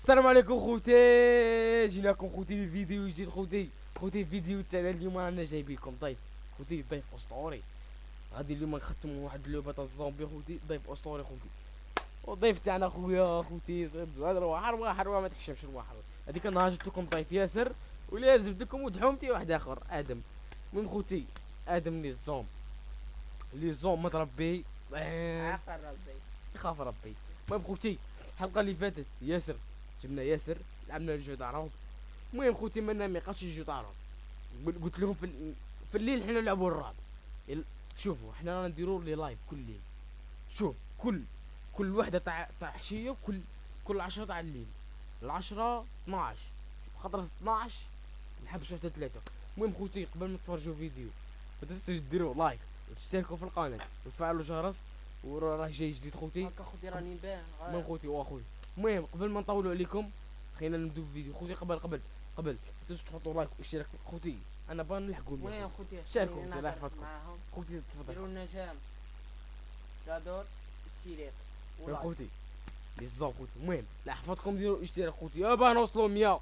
السلام عليكم خوتي. جيناكم خوتي بفيديو جديد خوتي فيديو تاعنا اليوم رانا جايبينكم ضيف خوتي، ضيف اسطوري. غادي اليوم نختموا واحد اللعبه تاع الزومبي خوتي، ضيف اسطوري خوتي. والضيف تاعنا خويا خوتي روح ما تحشمش روح. هذيك النهار جبت لكم ضيف ياسر، ولا جبت لكم ودحومتي واحد اخر ادم. المهم خوتي، ادم لي زوم متربي عقل ربي. يخاف ربي. المهم خوتي، الحلقه اللي فاتت جبنا ياسر، لعبنا الجو تاع رعب. المهم خوتي ما ناميقاش الجو تاع رعب. قلت لهم في الليل حنا نلعبوا الرعب. شوفوا حنا رانا نديروا لي لايف كل ليل. شوف كل وحده تاع حشيه، كل 10 تاع الليل، العشرة 12 خطرة 12 نحبش وحده 3. المهم خوتي، قبل ما تفرجوا فيديو ما تنسوش ديروا لايك وتشتركوا في القناه وتفعلوا الجرس، وراه جاي جديد خوتي. هاكا خوتي راني باين. المهم خوتي واخوي، المهم قبل ما نطولوا عليكم خلينا نبداو الفيديو خوتي. قبل تنسوا تحطوا لايك واشتراك خوتي. انا بان نلحقوا وين خوتي؟ شاركوا خوتي، الله نهضر يحفظكم معاهم. خوتي. ديروا تفضل لنا جام جادور اشتراك يا ولايك. خوتي بالظبط خوتي. المهم لا حفظكم ديروا اشتراك خوتي، يابا نوصلوا 100.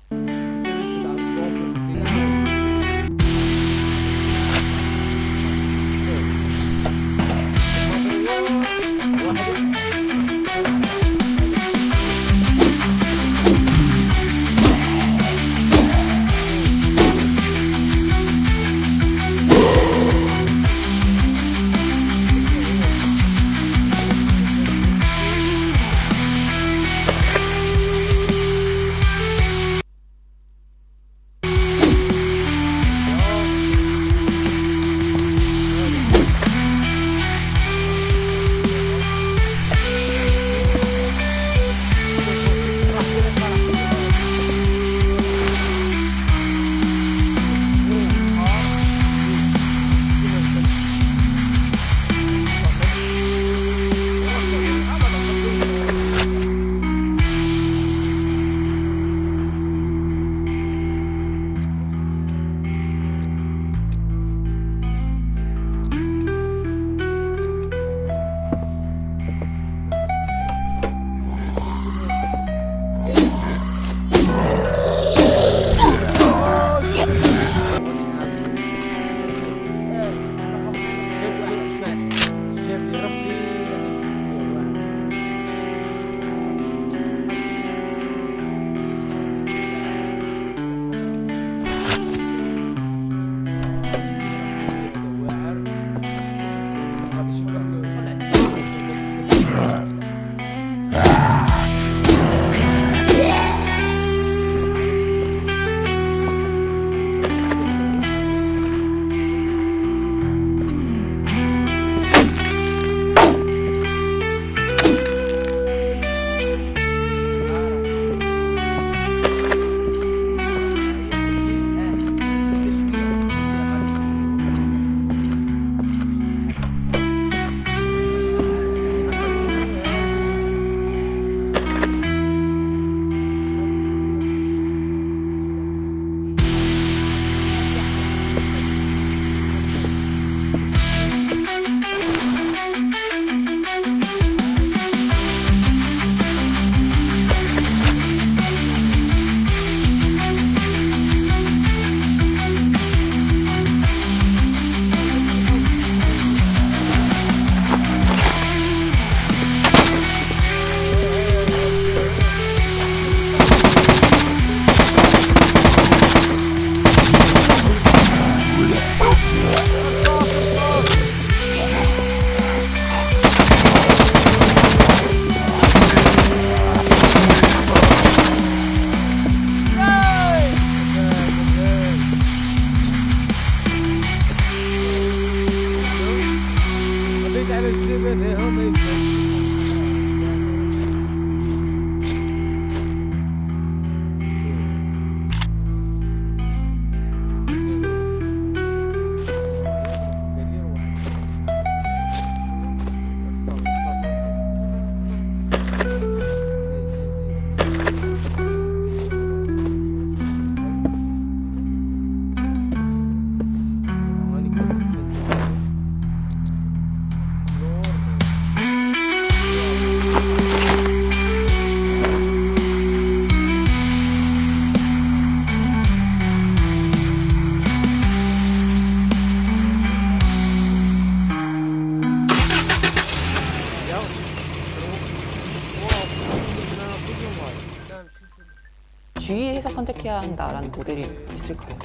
주의해서 선택해야 한다라는 모델이 있을까요?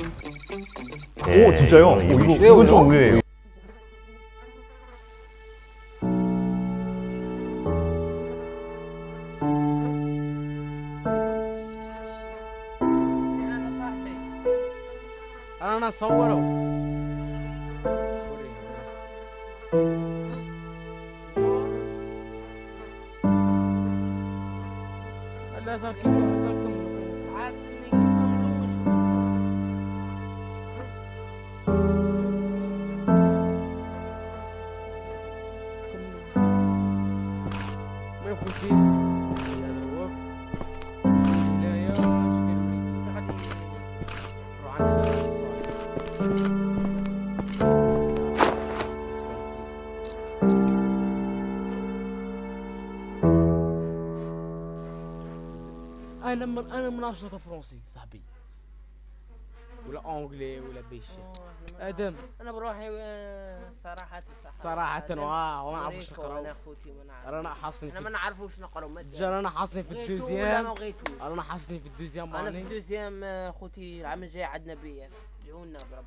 오 진짜요? 오, 이건 좀 의외예요. انا صوروا لا صار كم ما يخوتي هذا هو هنايا شكل غادي نروح عند هذا انا من عشرة فرنسي صاحبي ولا اونجلي ولا بيش ادم انا بروحي صراحه صراحة وما نعرفش انا نقراو خوتي ما نعرف رانا حاصلين احنا ما في نعرفوش نقراو ما رانا حاصلين في بغيتو ولا الدوزيام ما بغيتوش رانا حاصلين في الدوزيام انا في ماني الدوزيام خوتي العام الجاي عندنا بيان ادعونا بربي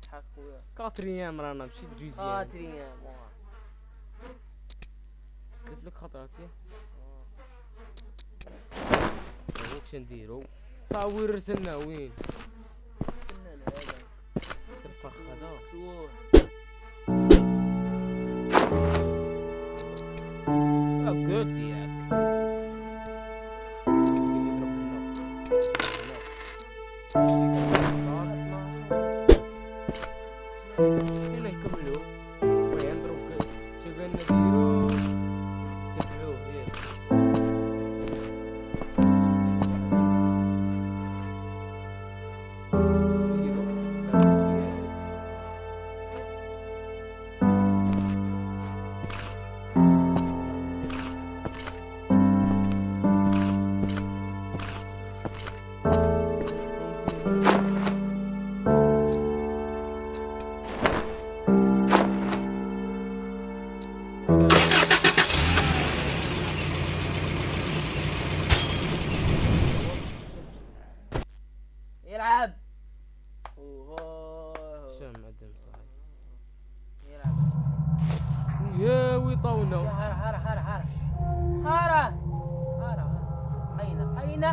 تضحك خويا كاتريام رانا ماشي الدوزيام قاتريام قلت لك خطراتي واش نديرو صاوي رسلنا وين الفرخ هذا قلت ياك اللي يضرب هنا نكملو وين نضرب شو قلنا نديرو تبعوه ياك يلعب شم عدم صاحبي يلعب يا ويطونا هارا هارا هارا هارا هارا هارا حينا حينا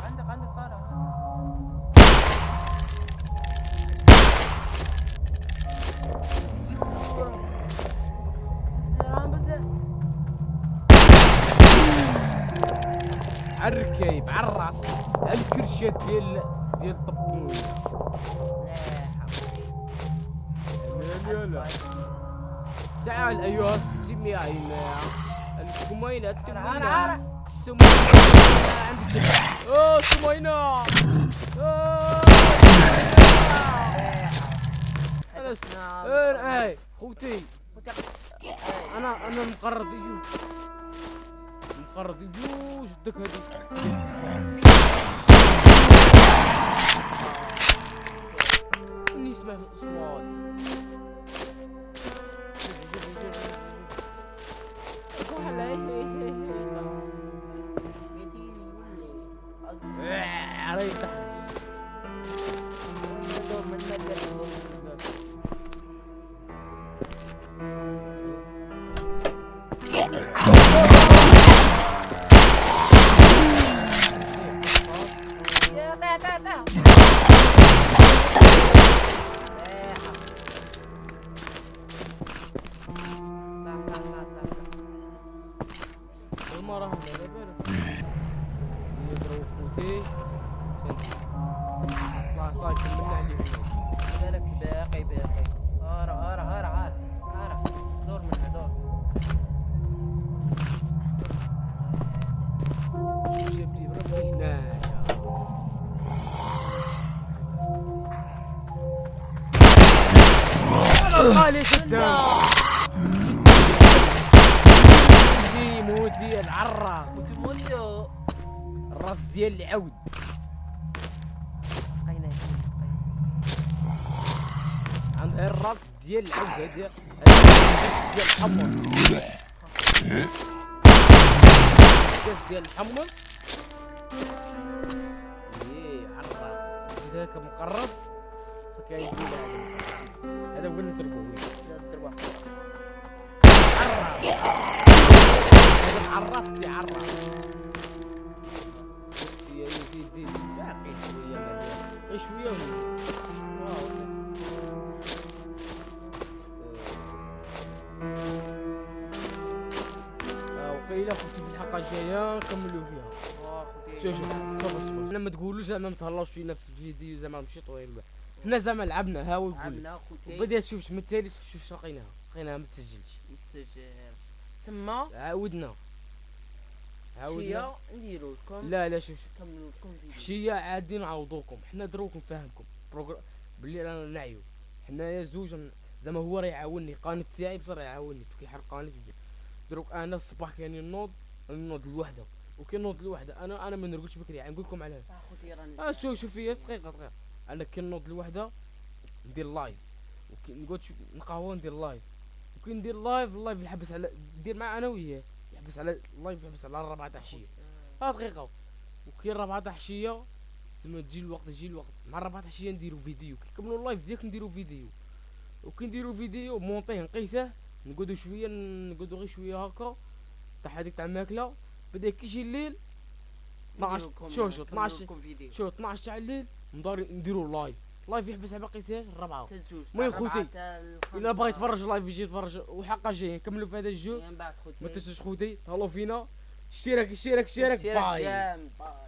عندك هارا عالركايب عالراس عالكرشات ديال الطبون لا تعال ايها السماعين السمينة السمينة عندك اوه سمينة انا خوتي انا مقرض يجو شدك هذيك نسمع اصوات ريح دور من مدة المرة هنا يضربوا خوتي طلع صاير كملنا عليه بالك باقي هارا دور منها دور جاب لي بربي هنايا عليك قدام موتي العراس وتموتو الراس ديال العود عند الراس ديال العود هذا ديال الحمص كاس ديال الحمص عرّاس هذاك مقرب فكاين هذا هو اللي نضربوه نضربوه هذا عرّاس سي عرّاس يا زيد باقي شويه مزيان غير شويه وقيله خوتي في الحلقه الجايه نكملوا فيها شوف انا ما تقولوش زعما ما تهلاوش فينا في الفيديو زعما ماشي طويل حنا زعما لعبنا ها ويقول عملنا خوتي وبدا شوف من التالي شوف لقيناها ما تسجلش متسجل سما عاودنا حشيه نديرو لكم لا شوف نكملوا لكم فيديو حشيه عادي نعوضوكم حنا دروك نفهمكم بلي رانا نعيو حنايا زوج زعما هو راه يعاونني قانت تاعي بصح راه يعاونني كيحرق قانت دروك انا الصباح كاين نوض الوحده وكنوض الوحده انا ما نرقدش بكري نقول لكم علاه خوتي راني شوف فيا دقيقه انا كنوض الوحده ندير لايف نقعد نقهوى ندير لايف وكي ندير اللايف يحبس على ندير مع انا وياه يحبس على اللايف يحبس على 4 تاع العشيه دقيقه وكي 4 تاع العشيه تما تجي الوقت مع 4 تاع العشيه نديرو فيديو كي نكملوا اللايف ديالك نديرو فيديو وكي نديرو فيديو مونطيه نقيسه نقعدو شويه نقعدو غير شويه هكا تاع هذيك تاع الماكله بدا كي يجي الليل 12 شوف 12 تاع الليل نديرو لايف يحبس على باقي ساعه 4 المهم خوتي الا بغا يتفرج لايف يجي يتفرج وحلقه جايه نكملوا في هذا الجو ما تنسوش خوتي تهلاو فينا اشتراك باي